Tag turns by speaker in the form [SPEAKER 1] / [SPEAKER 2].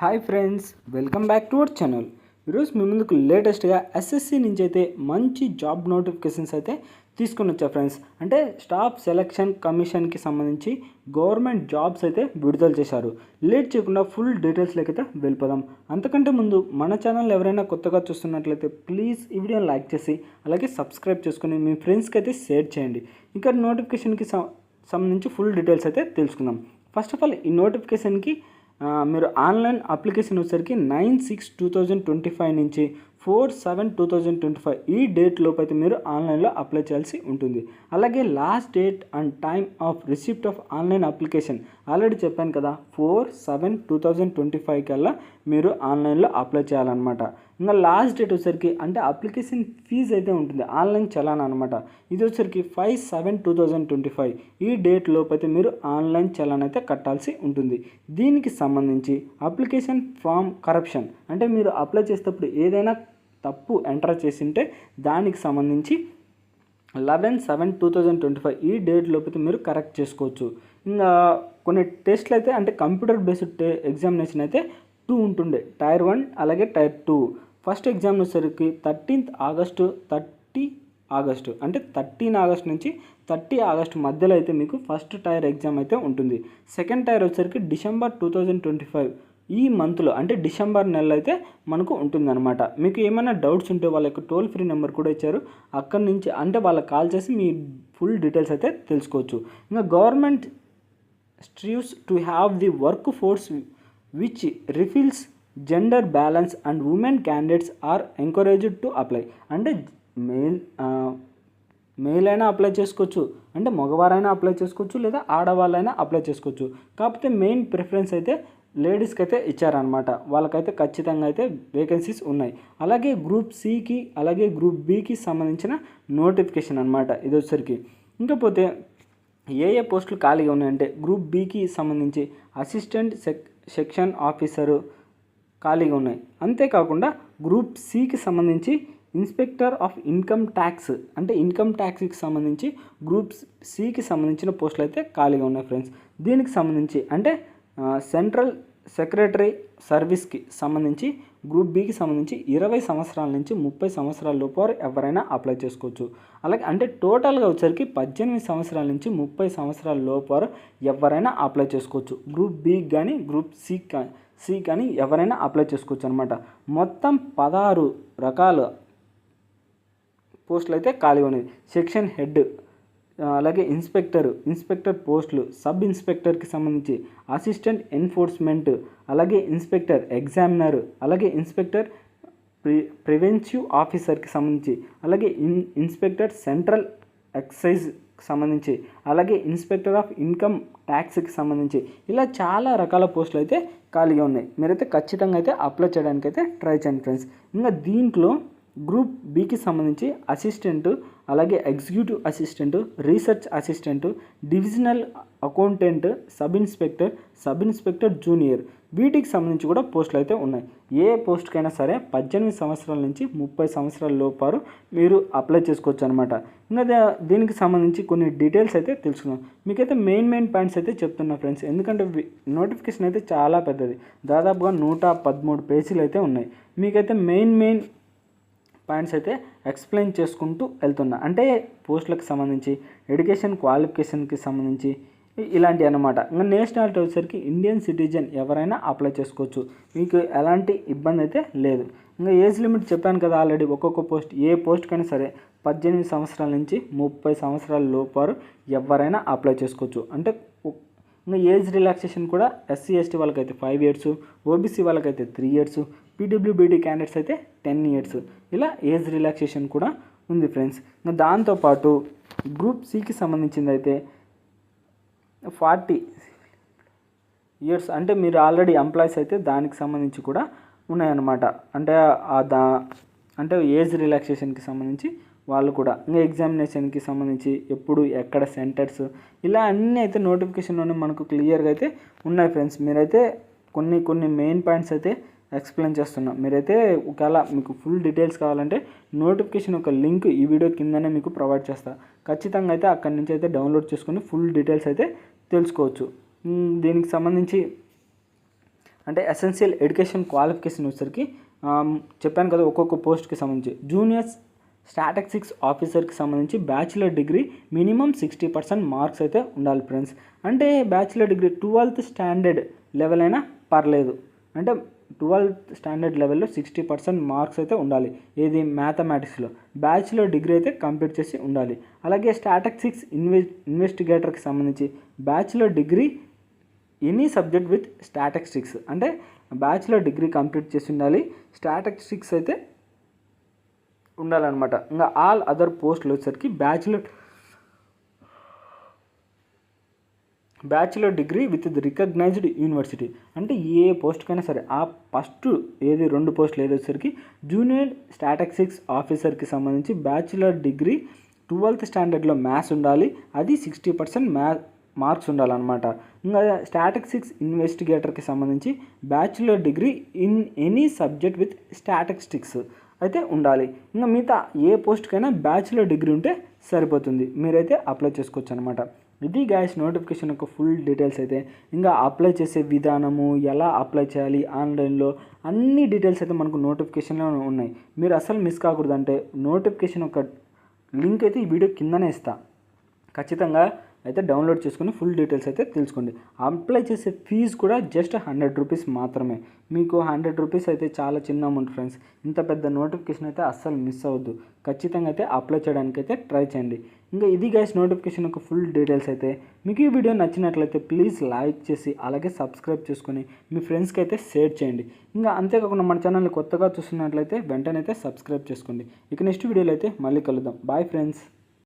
[SPEAKER 1] Hi friends, welcome back to our channel. ఈరోజు మీ ముందుకు లేటెస్ట్గా ఎస్ఎస్సి నుంచి అయితే మంచి జాబ్ నోటిఫికేషన్స్ అయితే తీసుకొని వచ్చా ఫ్రెండ్స్. అంటే స్టాఫ్ సెలక్షన్ కమిషన్కి సంబంధించి గవర్నమెంట్ జాబ్స్ అయితే విడుదల చేశారు. లేట్ చేయకుండా ఫుల్ డీటెయిల్స్లోకి అయితే వెళ్ళిపోదాం. అంతకంటే ముందు మన ఛానల్ ఎవరైనా కొత్తగా చూస్తున్నట్లయితే ప్లీజ్ ఈ వీడియోని లైక్ చేసి అలాగే సబ్స్క్రైబ్ చేసుకుని మీ ఫ్రెండ్స్కి అయితే షేర్ చేయండి. ఇంకా నోటిఫికేషన్కి సంబంధించి ఫుల్ డీటెయిల్స్ అయితే తెలుసుకుందాం. ఫస్ట్ ఆఫ్ ఆల్ ఈ నోటిఫికేషన్కి మీరు ఆన్లైన్ అప్లికేషన్ వచ్చేసరికి 9/6/2025 నుంచి 4/7/2025 ఈ డేట్ లోపు అయితే మీరు ఆన్లైన్లో అప్లై చేయాల్సి ఉంటుంది. అలాగే last date and time of receipt of online application already చెప్పాను కదా, 4/7/2025 కల్లా మీరు ఆన్లైన్లో అప్లై చేయాలన్నమాట. ఇంకా లాస్ట్ డేట్ వచ్చేసరికి అంటే అప్లికేషన్ ఫీజు అయితే ఉంటుంది, ఆన్లైన్ చలానా అనమాట. ఇది వచ్చేసరికి 5/7/2025 ఈ డేట్ లోపు అయితే మీరు ఆన్లైన్ చలాన్ అయితే కట్టాల్సి ఉంటుంది. దీనికి సంబంధించి అప్లికేషన్ ఫామ్ కరప్షన్ అంటే మీరు అప్లై చేసేటప్పుడు ఏదైనా తప్పు ఎంటర్ చేసింటే దానికి సంబంధించి 11/7/2025 ఈ డేట్ లోపు మీరు కరెక్ట్ చేసుకోవచ్చు. ఇంకా కొన్ని టెస్ట్లు అయితే అంటే కంప్యూటర్ బేస్డ్ ఎగ్జామినేషన్ అయితే 2 ఉంటుండే, టైర్ 1 అలాగే టైర్ 2. ఫస్ట్ ఎగ్జామ్ వచ్చేసరికి 13th ఆగస్టు 30 ఆగస్టు అంటే 13 ఆగస్టు నుంచి 30 ఆగస్టు మధ్యలో అయితే మీకు ఫస్ట్ టైర్ ఎగ్జామ్ అయితే ఉంటుంది. సెకండ్ టైర్ వచ్చేసరికి డిసెంబర్ 2025 ఈ మంత్లో అంటే డిసెంబర్ నెలలో అయితే మనకు ఉంటుందన్నమాట. మీకు ఏమైనా డౌట్స్ ఉంటే వాళ్ళ యొక్క టోల్ ఫ్రీ నెంబర్ కూడా ఇచ్చారు, అక్కడి నుంచి అంటే వాళ్ళకి కాల్ చేసి మీ ఫుల్ డీటెయిల్స్ అయితే తెలుసుకోవచ్చు. ఇంకా government strives to have the workforce which reflects gender balance and women candidates are encouraged to apply. అంటే మెయిల్ అయినా అప్లై చేసుకోవచ్చు, అంటే మగవారైనా అప్లై చేసుకోవచ్చు, లేదా ఆడవాళ్ళైనా అప్లై చేసుకోవచ్చు. కాకపోతే మెయిన్ ప్రిఫరెన్స్ అయితే లేడీస్కి అయితే ఇచ్చారనమాట. వాళ్ళకైతే ఖచ్చితంగా అయితే వేకెన్సీస్ ఉన్నాయి. అలాగే గ్రూప్ సికి అలాగే గ్రూప్ బికి సంబంధించిన నోటిఫికేషన్ అనమాట ఇది వచ్చేసరికి. ఇంకపోతే ఏ పోస్టులు ఖాళీగా ఉన్నాయంటే గ్రూప్ బికి సంబంధించి అసిస్టెంట్ సెక్షన్ ఆఫీసరు ఖాళీగా ఉన్నాయి. అంతేకాకుండా గ్రూప్ సికి సంబంధించి ఇన్స్పెక్టర్ ఆఫ్ ఇన్కమ్ ట్యాక్స్ అంటే ఇన్కమ్ ట్యాక్స్కి సంబంధించి గ్రూప్ సికి సంబంధించిన పోస్టులు అయితే ఖాళీగా ఉన్నాయి ఫ్రెండ్స్. దీనికి సంబంధించి అంటే సెంట్రల్ సెక్రటరీ సర్వీస్కి సంబంధించి గ్రూప్ బికి సంబంధించి 20 సంవత్సరాల నుంచి 30 సంవత్సరాల లోపు ఎవరైనా అప్లై చేసుకోవచ్చు. అలాగే అంటే టోటల్గా వచ్చరికి 18 సంవత్సరాల నుంచి 30 సంవత్సరాల లోపు ఎవరైనా అప్లై చేసుకోవచ్చు. గ్రూప్ బికి కానీ గ్రూప్ సి కానీ ఎవరైనా అప్లై చేసుకోవచ్చు అనమాట. మొత్తం 16 రకాల పోస్టులు అయితే ఖాళీ ఉన్నాయి. సెక్షన్ హెడ్ అలాగే ఇన్స్పెక్టర్ పోస్టులు, సబ్ ఇన్స్పెక్టర్కి సంబంధించి అసిస్టెంట్ ఎన్ఫోర్స్మెంట్, అలాగే ఇన్స్పెక్టర్ ఎగ్జామినర్, అలాగే ఇన్స్పెక్టర్ ప్రివెన్సివ్ ఆఫీసర్కి సంబంధించి, అలాగే ఇన్స్పెక్టర్ సెంట్రల్ ఎక్సైజ్కి సంబంధించి, అలాగే ఇన్స్పెక్టర్ ఆఫ్ ఇన్కమ్ ట్యాక్స్కి సంబంధించి ఇలా చాలా రకాల పోస్టులు అయితే ఖాళీగా ఉన్నాయి. మీరైతే ఖచ్చితంగా అయితే అప్లై చేయడానికి అయితే ట్రై చేయండి ఫ్రెండ్స్. ఇంకా దీంట్లో గ్రూప్ బికి సంబంధించి అసిస్టెంట్, అలాగే executive assistant, research assistant, divisional accountant, sub inspector junior వీటికి సంబంధించి కూడా పోస్టులు అయితే ఉన్నాయి. ఏ పోస్ట్కైనా సరే 18 సంవత్సరాల నుంచి 30 సంవత్సరాల లోపారు మీరు అప్లై చేసుకోవచ్చు అనమాట. ఇంకా దీనికి సంబంధించి కొన్ని డీటెయిల్స్ అయితే తెలుసుకుందాం. మీకైతే మెయిన్ పాయింట్స్ అయితే చెప్తున్నా ఫ్రెండ్స్, ఎందుకంటే నోటిఫికేషన్ అయితే చాలా పెద్దది, దాదాపుగా 113 పేజీలు అయితే ఉన్నాయి. మీకైతే మెయిన్ పాయింట్స్ అయితే ఎక్స్ప్లెయిన్ చేసుకుంటూ వెళ్తున్నా. అంటే పోస్టులకు సంబంధించి ఎడ్యుకేషన్ క్వాలిఫికేషన్కి సంబంధించి ఇలాంటివి అన్నమాట. ఇంకా నేషనాలిటీ వచ్చేసరికి ఇండియన్ సిటిజన్ ఎవరైనా అప్లై చేసుకోవచ్చు, మీకు ఎలాంటి ఇబ్బంది అయితే లేదు. ఇంకా ఏజ్ లిమిట్ చెప్పాను కదా ఆల్రెడీ, ఒక్కొక్క పోస్ట్ ఏ పోస్ట్కైనా సరే 18 సంవత్సరాల నుంచి 30 సంవత్సరాల లోపారు ఎవరైనా అప్లై చేసుకోవచ్చు. అంటే ఇంకా ఏజ్ రిలాక్సేషన్ కూడా ఎస్సీ ఎస్టీ వాళ్ళకైతే 5 years, ఓబీసీ వాళ్ళకైతే 3 years, పీడబ్ల్యూబీడీ క్యాండిడేట్స్ అయితే 10 years ఇలా ఏజ్ రిలాక్సేషన్ కూడా ఉంది ఫ్రెండ్స్. ఇంకా దాంతోపాటు గ్రూప్ సికి సంబంధించింది అయితే 40 years అంటే మీరు ఆల్రెడీ ఎంప్లాయీస్ అయితే దానికి సంబంధించి కూడా ఉన్నాయన్నమాట. అంటే ఏజ్ రిలాక్సేషన్కి సంబంధించి వాళ్ళు కూడా. ఇంకా ఎగ్జామినేషన్కి సంబంధించి ఎప్పుడు ఎక్కడ సెంటర్స్ ఇలా అన్నీ అయితే నోటిఫికేషన్లోనే మనకు క్లియర్గా అయితే ఉన్నాయి ఫ్రెండ్స్. మీరైతే కొన్ని మెయిన్ పాయింట్స్ అయితే ఎక్స్ప్లెయిన్ చేస్తున్నాం. మీరైతే ఒకవేళ మీకు ఫుల్ డీటెయిల్స్ కావాలంటే నోటిఫికేషన్ ఒక లింక్ ఈ వీడియో కిందనే మీకు ప్రొవైడ్ చేస్తా. ఖచ్చితంగా అయితే అక్కడి నుంచి అయితే డౌన్లోడ్ చేసుకొని ఫుల్ డీటెయిల్స్ అయితే తెలుసుకోవచ్చు. దీనికి సంబంధించి అంటే ఎసెన్షియల్ ఎడ్యుకేషన్ క్వాలిఫికేషన్ వచ్చేసరికి చెప్పాను కదా ఒక్కొక్క పోస్ట్కి సంబంధించి జూనియర్ స్టాటిస్టిక్స్ ఆఫీసర్కి సంబంధించి బ్యాచిలర్ డిగ్రీ మినిమం 60% మార్క్స్ అయితే ఉండాలి ఫ్రెండ్స్. అంటే bachelor degree 12th standard level అయినా పర్లేదు, అంటే 12th స్టాండర్డ్ లెవెల్లో 60% మార్క్స్ అయితే ఉండాలి. ఏది మ్యాథమెటిక్స్లో బ్యాచిలర్ డిగ్రీ అయితే కంప్లీట్ చేసి ఉండాలి. అలాగే స్టాటిస్టిక్స్ ఇన్వెస్టిగేటర్కి సంబంధించి bachelor degree any subject with statistics, అంటే బ్యాచిలర్ డిగ్రీ కంప్లీట్ చేసి ఉండాలి, స్టాటిస్టిక్స్ అయితే ఉండాలన్నమాట. ఇంకా ఆల్ అదర్ పోస్టులు వచ్చేసరికి bachelor degree with the recognized university, అంటే ఏ పోస్ట్కైనా సరే ఆ ఫస్ట్ 2 పోస్టులు వచ్చేసరికి జూనియర్ స్టాటిస్టిక్స్ ఆఫీసర్కి సంబంధించి బ్యాచిలర్ డిగ్రీ 12th స్టాండర్డ్లో మ్యాథ్స్ ఉండాలి, అది 60% మార్క్స్ ఉండాలన్నమాట. ఇంకా స్టాటిస్టిక్స్ ఇన్వెస్టిగేటర్కి సంబంధించి bachelor degree in any subject with statistics అయితే ఉండాలి. ఇంకా మిగతా ఏ పోస్ట్కైనా బ్యాచిలర్ డిగ్రీ ఉంటే సరిపోతుంది, మీరైతే అప్లై చేసుకోవచ్చు అనమాట. ఇది గైస్ నోటిఫికేషన్ యొక్క ఫుల్ డీటెయిల్స్ అయితే. ఇంకా అప్లై చేసే విధానము, ఎలా అప్లై చేయాలి ఆన్లైన్లో, అన్ని డీటెయిల్స్ అయితే మనకు నోటిఫికేషన్లో ఉన్నాయి. మీరు అసలు మిస్ కాకూడదు. అంటే నోటిఫికేషన్ యొక్క లింక్ అయితే ఈ వీడియో కిందనే ఇస్తా, ఖచ్చితంగా అయితే డౌన్లోడ్ చేసుకుని ఫుల్ డీటెయిల్స్ అయితే తెలుసుకోండి. అప్లై చేసే ఫీజు కూడా జస్ట్ 100 రూపీస్ మాత్రమే. మీకు 100 రూపీస్ అయితే చాలా చిన్న అమౌంట్ ఫ్రెండ్స్. ఇంత పెద్ద నోటిఫికేషన్ అయితే అస్సలు మిస్ అవ్వద్దు, ఖచ్చితంగా అయితే అప్లై చేయడానికి అయితే ట్రై చేయండి. ఇంకా ఇది గైస్ నోటిఫికేషన్ యొక్క ఫుల్ డీటెయిల్స్ అయితే. మీకు ఈ వీడియో నచ్చినట్లయితే ప్లీజ్ లైక్ చేసి అలాగే సబ్స్క్రైబ్ చేసుకొని మీ ఫ్రెండ్స్కి అయితే షేర్ చేయండి. ఇంకా అంతేకాకుండా మన ఛానల్ని కొత్తగా చూస్తున్నట్లయితే వెంటనే అయితే సబ్స్క్రైబ్ చేసుకోండి. ఇక నెక్స్ట్ వీడియోలో అయితే మళ్ళీ కలుద్దాం. Bye friends.